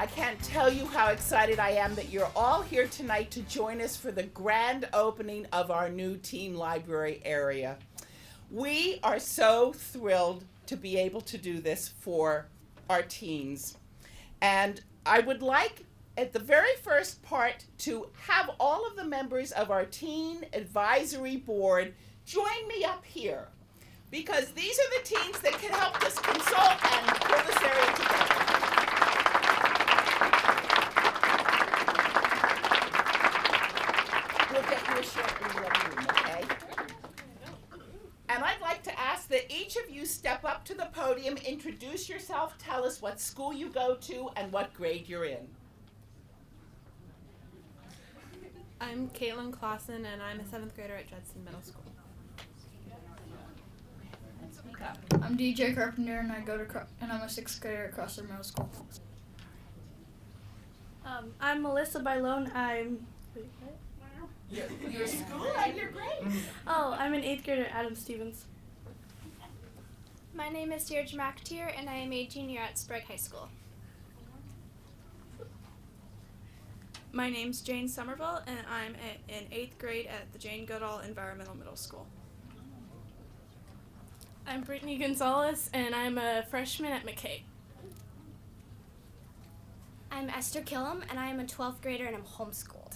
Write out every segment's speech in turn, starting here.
can't tell you how excited I am that you're all here tonight to join us for the grand opening of our new teen library area. We are so thrilled to be able to do this for our teens. And I would like, at the very first part, to have all of the members of our Teen Advisory Board join me up here, because these are the teens that can help us consult and pull this area together. We'll get you a shirt in the living room, okay? And I'd like to ask that each of you step up to the podium, introduce yourself, tell us what school you go to and what grade you're in. I'm Caitlin Clausen, and I'm a 7th grader at Judson Middle School. Speak up. I'm DJ Carpenter, and I'm a 6th grader at Crossler Middle School. I'm Melissa Bailone. Your school and your grade. I'm an 8th grader at Adam Stevens. My name is Deirdre McAteer, and I am a junior at Sprague High School. My name's Jane Somerville, and I'm in 8th grade at the Jane Goodall Environmental Middle School. I'm Brittany Gonzalez, and I'm a freshman at McKay. I'm Esther Killam, and I am a 12th grader, and I'm homeschooled.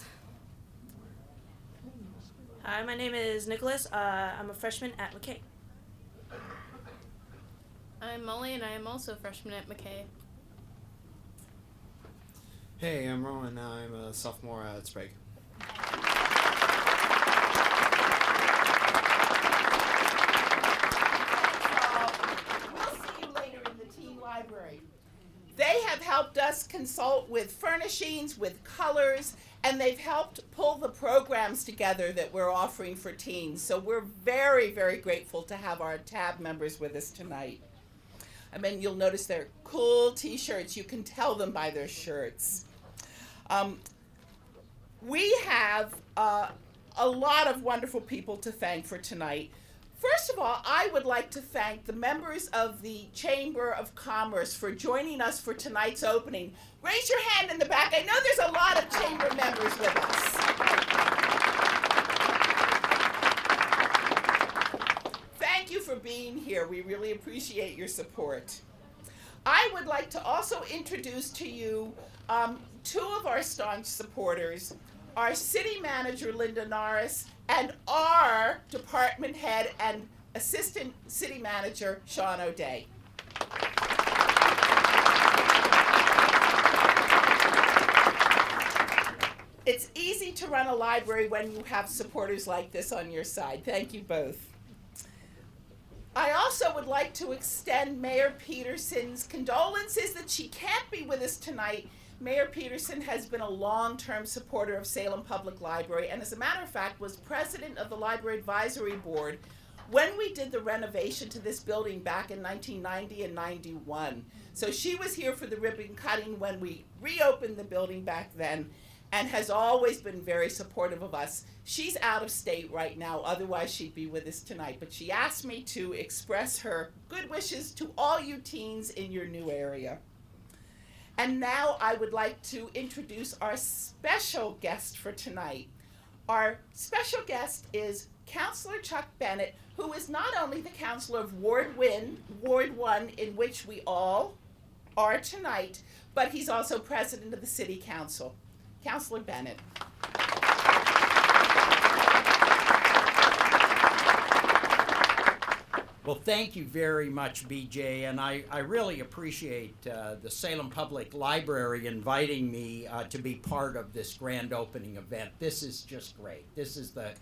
Hi, my name is Nicholas. I'm a freshman at McKay. I'm Molly, and I am also a freshman at McKay. Hey, I'm Rowan. I'm a sophomore at Sprague. We'll see you later in the teen library. They have helped us consult with furnishings, with colors, and they've helped pull the programs together that we're offering for teens. So we're very, very grateful to have our TAB members with us tonight. I mean, you'll notice they're cool t-shirts. You can tell them by their shirts. We have a lot of wonderful people to thank for tonight. First of all, I would like to thank the members of the Chamber of Commerce for joining us for tonight's opening. Raise your hand in the back. I know there's a lot of Chamber members with us. Thank you for being here. We really appreciate your support. I would like to also introduce to you two of our staunch supporters, our city manager, Linda Norris, and our department head and assistant city manager, Sean O'Day. It's easy to run a library when you have supporters like this on your side. Thank you both. I also would like to extend Mayor Peterson's condolences that she can't be with us tonight. Mayor Peterson has been a long-term supporter of Salem Public Library, and as a matter of fact was president of the Library Advisory Board when we did the renovation to this building back in 1990 and 91. So she was here for the ribbon cutting when we reopened the building back then, and has always been very supportive of us. She's out of state right now, otherwise she'd be with us tonight, but she asked me to express her good wishes to all you teens in your new area. And now I would like to introduce our special guest for tonight. Our special guest is Councillor Chuck Bennett, who is not only the councillor of Ward 1, in which we all are tonight, but he's also president of the City Council. Councillor Bennett. Well, thank you very much, BJ, and I really appreciate the Salem Public Library inviting me to be part of this grand opening event. This is just great. This is the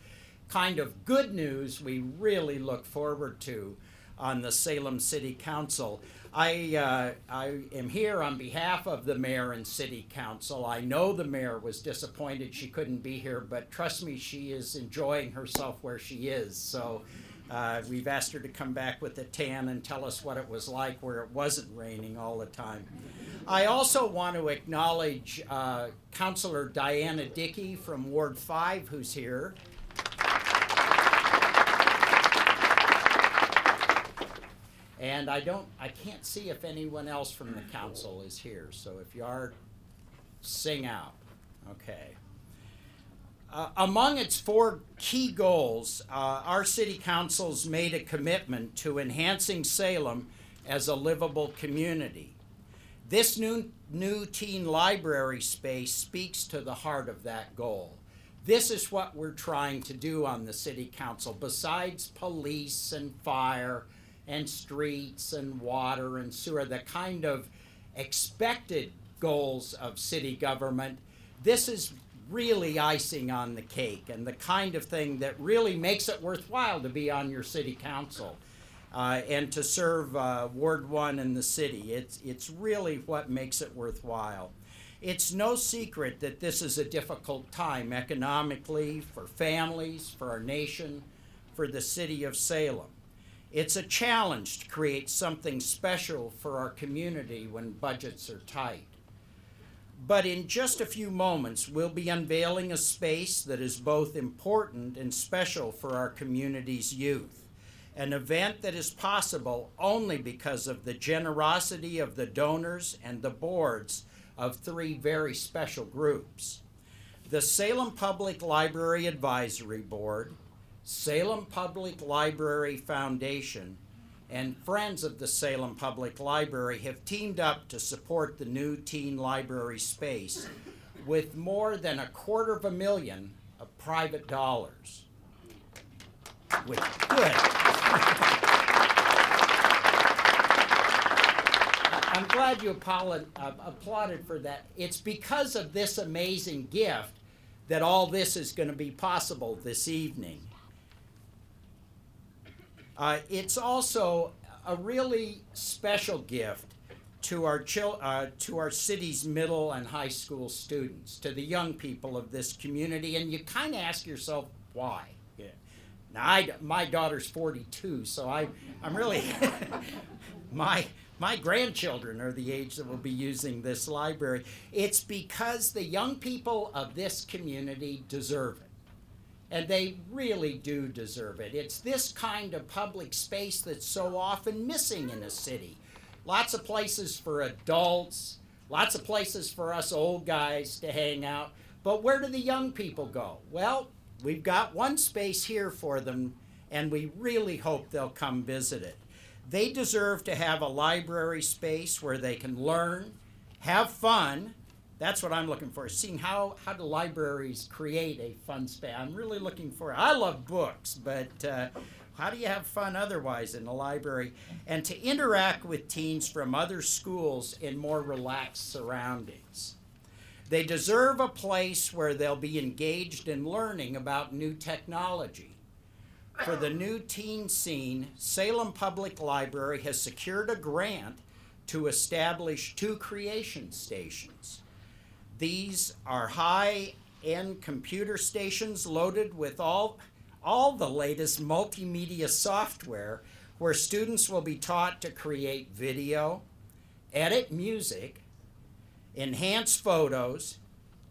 kind of good news we really look forward to on the Salem City Council. I am here on behalf of the mayor and city council. I know the mayor was disappointed she couldn't be here, but trust me, she is enjoying herself where she is. So we've asked her to come back with a tan and tell us what it was like where it wasn't raining all the time. I also want to acknowledge Councilor Diana Dickey from Ward 5, who's here. And I can't see if anyone else from the council is here. So if you are sing out. Okay. Among its 4 key goals, our city council's made a commitment to enhancing Salem as a livable community. This new teen library space speaks to the heart of that goal. This is what we're trying to do on the city council. Besides police and fire and streets and water and sewer, the kind of expected goals of city government, this is really icing on the cake and the kind of thing that really makes it worthwhile to be on your city council and to serve Ward 1 in the city. It's really what makes it worthwhile. It's no secret that this is a difficult time economically, for families, for our nation, for the city of Salem. It's a challenge to create something special for our community when budgets are tight. But in just a few moments, we'll be unveiling a space that is both important and special for our community's youth. An event that is possible only because of the generosity of the donors and the boards of 3 very special groups. The Salem Public Library Advisory Board, Salem Public Library Foundation, and Friends of the Salem Public Library have teamed up to support the new teen library space with more than $250,000 of private dollars. Good. I'm glad you applauded for that. It's because of this amazing gift that all this is going to be possible this evening. It's also a really special gift to our city's middle and high school students, to the young people of this community, and you kind of ask yourself why. Yeah. Now, my daughter's 42, so I'm really my grandchildren are the age that will be using this library. It's because the young people of this community deserve it. And they really do deserve it. It's this kind of public space that's so often missing in a city. Lots of places for adults, lots of places for us old guys to hang out. But where do the young people go? Well, we've got one space here for them, and we really hope they'll come visit it. They deserve to have a library space where they can learn, have fun. That's what I'm looking for, seeing how do libraries create a fun space. I'm really looking for, I love books, but how do you have fun otherwise in a library? And to interact with teens from other schools in more relaxed surroundings. They deserve a place where they'll be engaged in learning about new technology. For the new teen scene, Salem Public Library has secured a grant to establish 2 creation stations. These are high-end computer stations loaded with all the latest multimedia software where students will be taught to create video, edit music, enhance photos,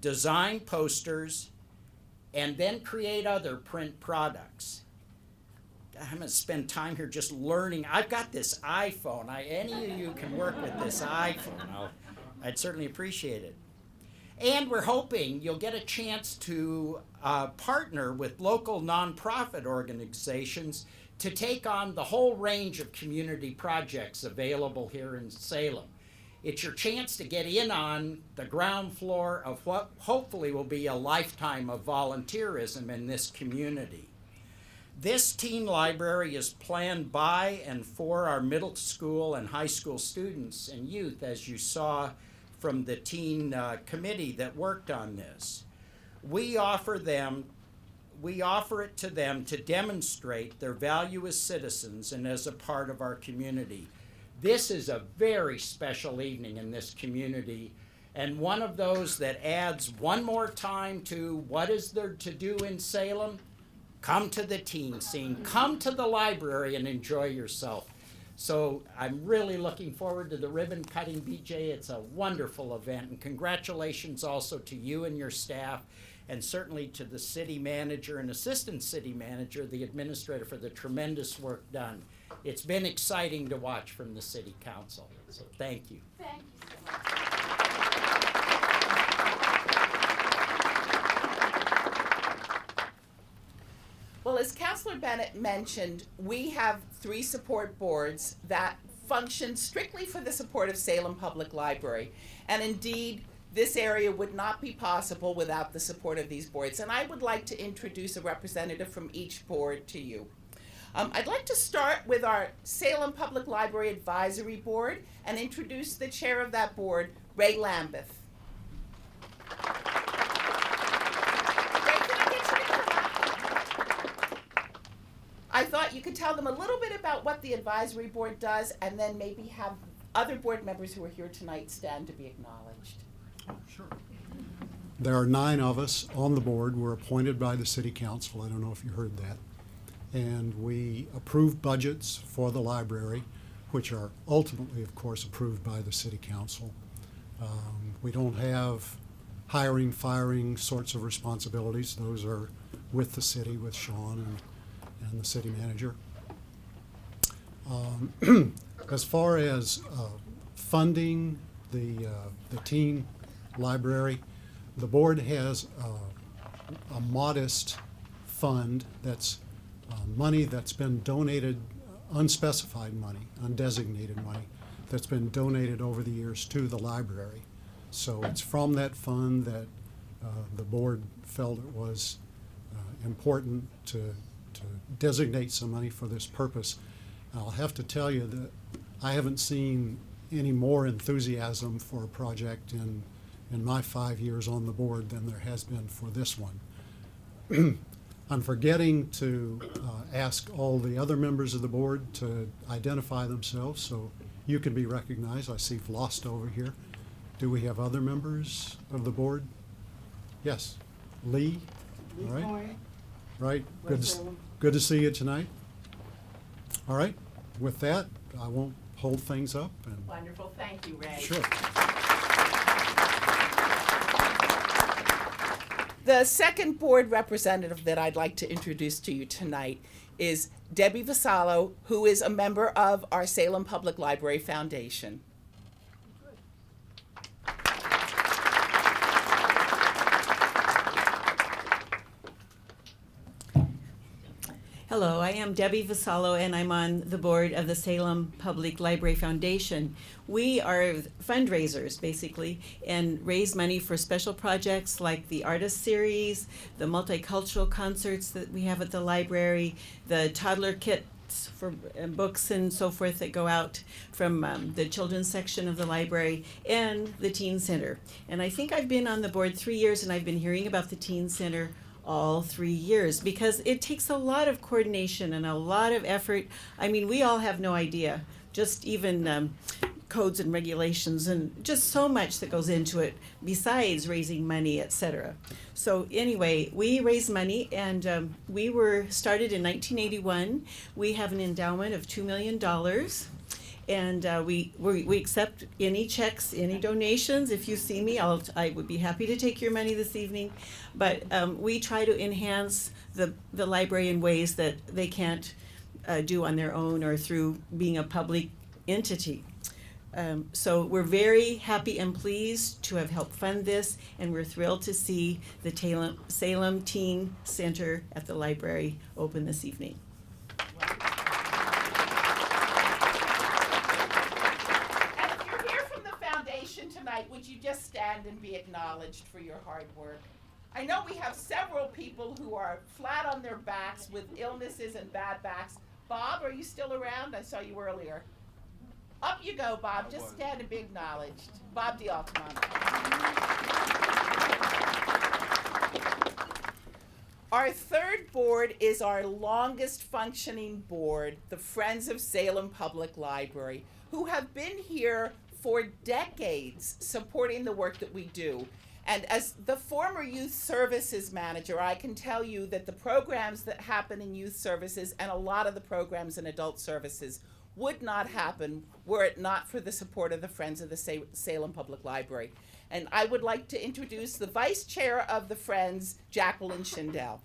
design posters, and then create other print products. I'm going to spend time here just learning. I've got this iPhone. Any of you can work with this iPhone. I'd certainly appreciate it. And we're hoping you'll get a chance to partner with local nonprofit organizations to take on the whole range of community projects available here in Salem. It's your chance to get in on the ground floor of what hopefully will be a lifetime of volunteerism in this community. This teen library is planned by and for our middle school and high school students and youth, as you saw from the teen committee that worked on this. We offer it to them to demonstrate their value as citizens and as a part of our community. This is a very special evening in this community, and one of those that adds one more time to what is there to do in Salem? Come to the teen scene, come to the library and enjoy yourself. So I'm really looking forward to the ribbon cutting, BJ. It's a wonderful event, and congratulations also to you and your staff, and certainly to the city manager and assistant city manager, the administrator, for the tremendous work done. It's been exciting to watch from the city council, so thank you. Thank you so much. Well, as Councilor Bennett mentioned, we have 3 support boards that function strictly for the support of Salem Public Library. And indeed, this area would not be possible without the support of these boards. And I would like to introduce a representative from each board to you. I'd like to start with our Salem Public Library Advisory Board and introduce the chair of that board, Ray Lambeth. I thought you could tell them a little bit about what the advisory board does and then maybe have other board members who are here tonight stand to be acknowledged. Sure. There are 9 of us on the board. We're appointed by the city council. I don't know if you heard that. And we approve budgets for the library, which are ultimately, of course, approved by the city council. We don't have hiring, firing sorts of responsibilities. Those are with the city, with Sean and the city manager. As far as funding the teen library, the board has a modest fund that's money that's been donated, unspecified money, undesignated money, that's been donated over the years to the library. So it's from that fund that the board felt it was important to designate some money for this purpose. I'll have to tell you that I haven't seen any more enthusiasm for a project in my 5 years on the board than there has been for this one. I'm forgetting to ask all the other members of the board to identify themselves so you can be recognized. I see Flost over here. Do we have other members of the board? Yes. Lee? All right. Right. Good to see you tonight. All right. With that, I won't hold things up. And Wonderful. Thank you, Ray. sure. The second board representative that I'd like to introduce to you tonight is Debbie Vasallo, who is a member of our Salem Public Library Foundation. Hello, I am Debbie Vasallo, and I'm on the board of the Salem Public Library Foundation. We are fundraisers, basically, and raise money for special projects like the Artist Series, the multicultural concerts that we have at the library, the toddler kits for books and so forth that go out from the children's section of the library, and the Teen Center. And I think I've been on the board 3 years, and I've been hearing about the Teen Center all 3 years because it takes a lot of coordination and a lot of effort. I mean, we all have no idea, just even codes and regulations and just so much that goes into it besides raising money, etc. So anyway, we raise money, and we were started in 1981. We have an endowment of $2 million. And we accept any checks, any donations. If you see me, I would be happy to take your money this evening. But we try to enhance the library in ways that they can't do on their own or through being a public entity. So we're very happy and pleased to have helped fund this, and we're thrilled to see the Salem Teen Center at the library open this evening. Tonight, would you just stand and be acknowledged for your hard work? I know we have several people who are flat on their backs with illnesses and bad backs. Bob, are you still around? I saw you earlier. Up you go, Bob. Just stand and be acknowledged. Bob D'Altamano. Our third board is our longest functioning board, the Friends of Salem Public Library, who have been here for decades supporting the work that we do. And as the former youth services manager, I can tell you that the programs that happen in youth services and a lot of the programs in adult services would not happen were it not for the support of the Friends of the Salem Public Library. And I would like to introduce the Vice Chair of the Friends, Jacqueline Schindel.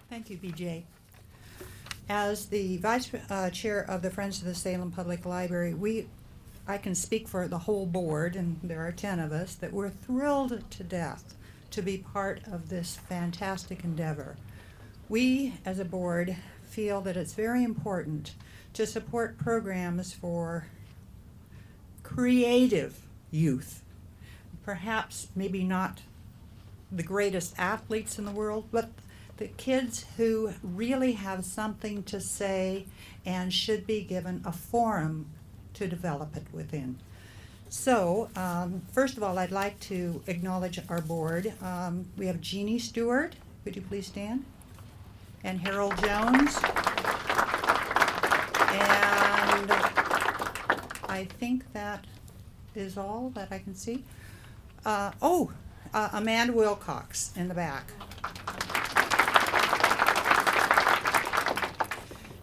Thank you, BJ. As the Vice Chair of the Friends of the Salem Public Library, we I can speak for the whole board, and there are 10 of us, that we're thrilled to death to be part of this fantastic endeavor. We, as a board, feel that it's very important to support programs for creative youth. Perhaps maybe not the greatest athletes in the world, but the kids who really have something to say and should be given a forum to develop it within. So, first of all, I'd like to acknowledge our board. We have Jeannie Stewart. Would you please stand? And Harold Jones. And I think that is all that I can see. Amanda Wilcox in the back.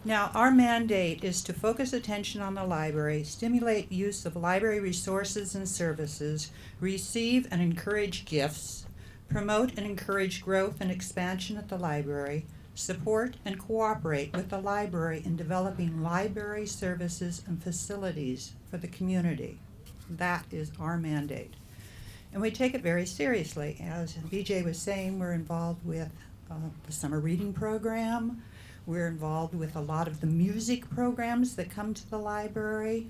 Now, our mandate is to focus attention on the library, stimulate use of library resources and services, receive and encourage gifts, promote and encourage growth and expansion at the library, support and cooperate with the library in developing library services and facilities for the community. That is our mandate. And we take it very seriously. As BJ was saying, we're involved with the summer reading program. We're involved with a lot of the music programs that come to the library.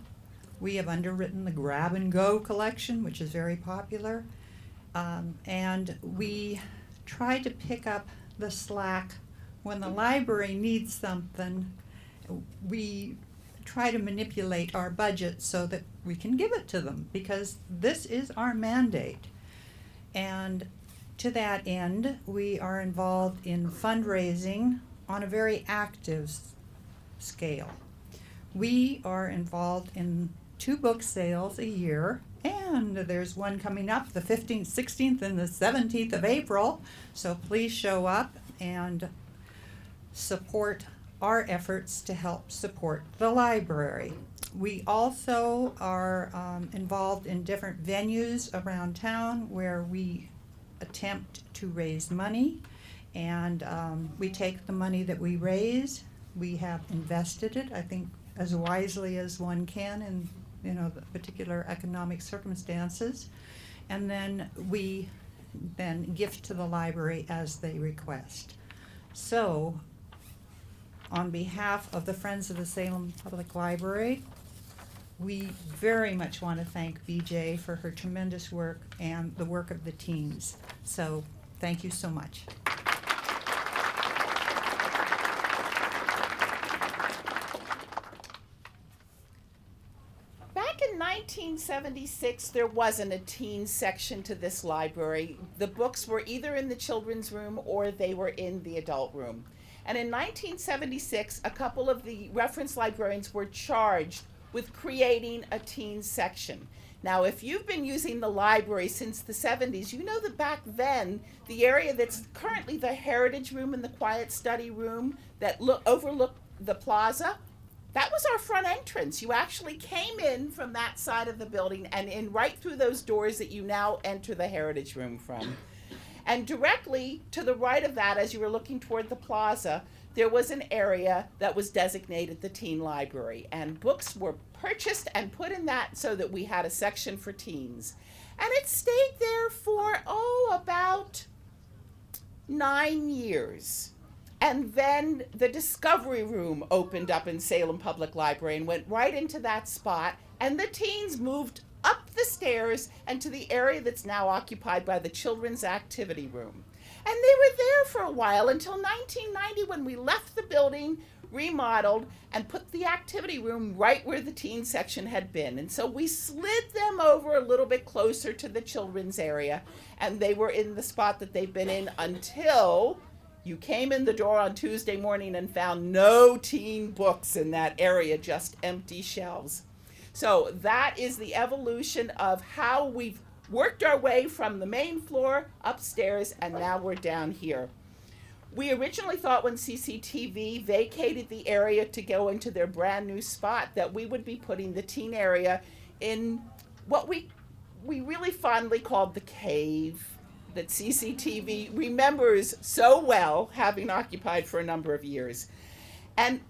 We have underwritten the Grab and Go collection, which is very popular. And we try to pick up the slack when the library needs something. We try to manipulate our budget so that we can give it to them, because this is our mandate. And to that end, we are involved in fundraising on a very active scale. We are involved in 2 book sales a year, and there's one coming up the 15th, 16th, and the 17th of April. So please show up and support our efforts to help support the library. We also are involved in different venues around town where we attempt to raise money, and we take the money that we raise. We have invested it, I think, as wisely as one can in the particular economic circumstances, and then we gift to the library as they request. So, on behalf of the Friends of the Salem Public Library, we very much want to thank BJ for her tremendous work and the work of the teams. So, thank you so much. Back in 1976, there wasn't a teen section to this library. The books were either in the children's room or they were in the adult room. And in 1976, a couple of the reference librarians were charged with creating a teen section. Now, if you've been using the library since the 70s, you know that back then, the area that's currently the Heritage Room and the Quiet Study Room that overlooked the plaza, that was our front entrance. You actually came in from that side of the building and in right through those doors that you now enter the Heritage Room from. And directly to the right of that, as you were looking toward the plaza, there was an area that was designated the teen library. And books were purchased and put in that so that we had a section for teens. And it stayed there for, about 9 years. And then the Discovery Room opened up in Salem Public Library and went right into that spot. And the teens moved up the stairs and to the area that's now occupied by the Children's Activity Room. And they were there for a while until 1990, when we left the building, remodeled, and put the activity room right where the teen section had been. And so we slid them over a little bit closer to the children's area, and they were in the spot that they've been in until you came in the door on Tuesday morning and found no teen books in that area, just empty shelves. So that is the evolution of how we've worked our way from the main floor upstairs, and now we're down here. We originally thought when CCTV vacated the area to go into their brand new spot that we would be putting the teen area in what we really fondly called the cave that CCTV remembers so well, having occupied for a number of years. And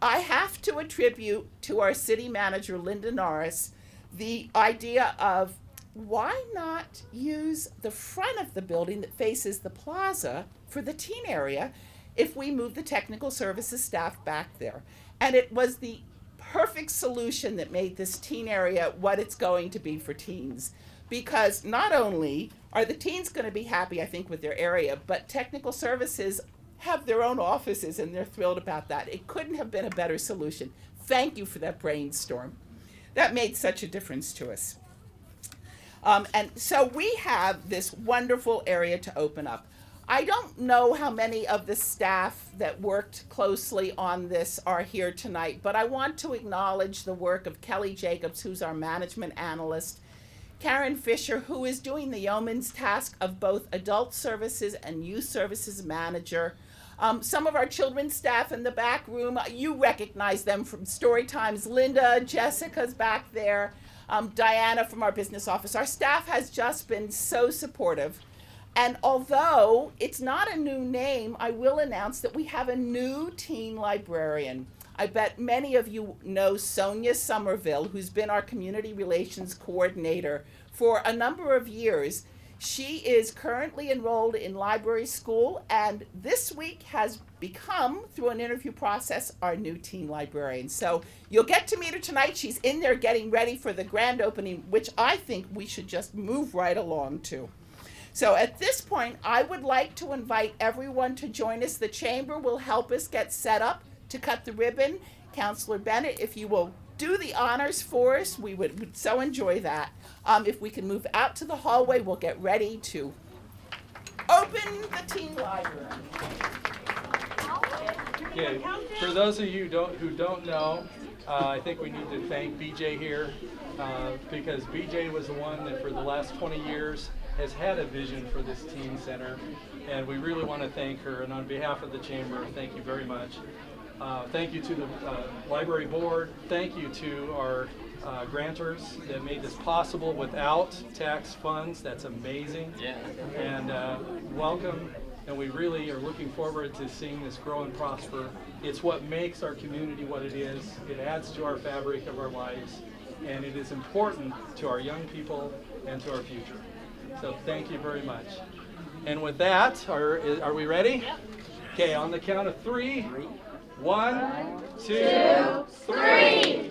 I have to attribute to our city manager, Linda Norris, the idea of why not use the front of the building that faces the plaza for the teen area if we move the technical services staff back there. And it was the perfect solution that made this teen area what it's going to be for teens. Because not only are the teens going to be happy, I think, with their area, but technical services have their own offices and they're thrilled about that. It couldn't have been a better solution. Thank you for that brainstorm. That made such a difference to us. And so we have this wonderful area to open up. I don't know how many of the staff that worked closely on this are here tonight, but I want to acknowledge the work of Kelly Jacobs, who's our management analyst, Karen Fisher, who is doing the yeoman's task of both adult services and youth services manager. Some of our children's staff in the back room, you recognize them from story times. Linda, Jessica's back there, Diana from our business office. Our staff has just been so supportive. And although it's not a new name, I will announce that we have a new teen librarian. I bet many of you know Sonia Somerville, who's been our community relations coordinator for a number of years. She is currently enrolled in library school and this week has become, through an interview process, our new teen librarian. So you'll get to meet her tonight. She's in there getting ready for the grand opening, which I think we should just move right along to. So at this point, I would like to invite everyone to join us. The chamber will help us get set up to cut the ribbon. Counselor Bennett, if you will do the honors for us, we would so enjoy that. If we can move out to the hallway, we'll get ready to open the teen library. Okay, for those of you who don't know, I think we need to thank BJ here because BJ was the one that for the last 20 years has had a vision for this teen center, and we really want to thank her. And on behalf of the chamber, thank you very much. Thank you to the library board. Thank you to our grantors that made this possible without tax funds. That's amazing. Yeah. And welcome. And we really are looking forward to seeing this grow and prosper. It's what makes our community what it is. It adds to our fabric of our lives, and it is important to our young people and to our future. So thank you very much. And with that, are we ready? Okay, on the count of 3. 1, 2, 3.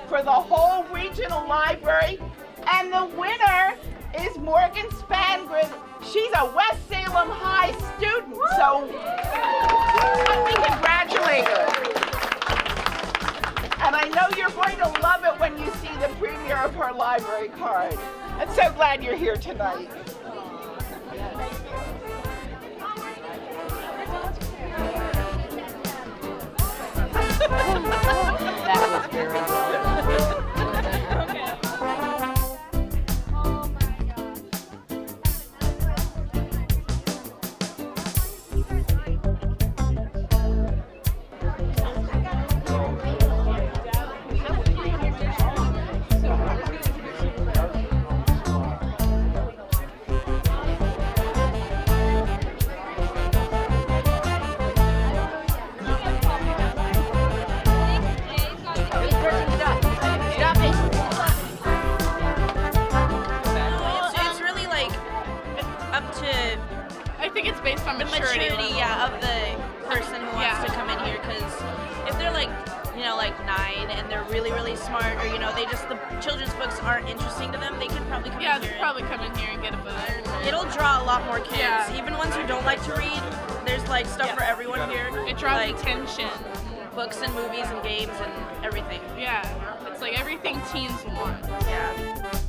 For the whole regional library, and the winner is Morgan Spangrid. She's a West Salem High student, so let me congratulate her. And I know you're going to love it when you see the premiere of her library card. I'm so glad you're here tonight. That was very good. Of the person who wants to come in here, because if they're like 9 and they're really smart, or the children's books aren't interesting to them, they can probably come in here. Yeah, probably come in here and get a book. It'll draw a lot more kids, even ones who don't like to read. There's stuff for everyone here. It draws attention. Books and movies and games and everything. Yeah, it's everything teens want. Yeah.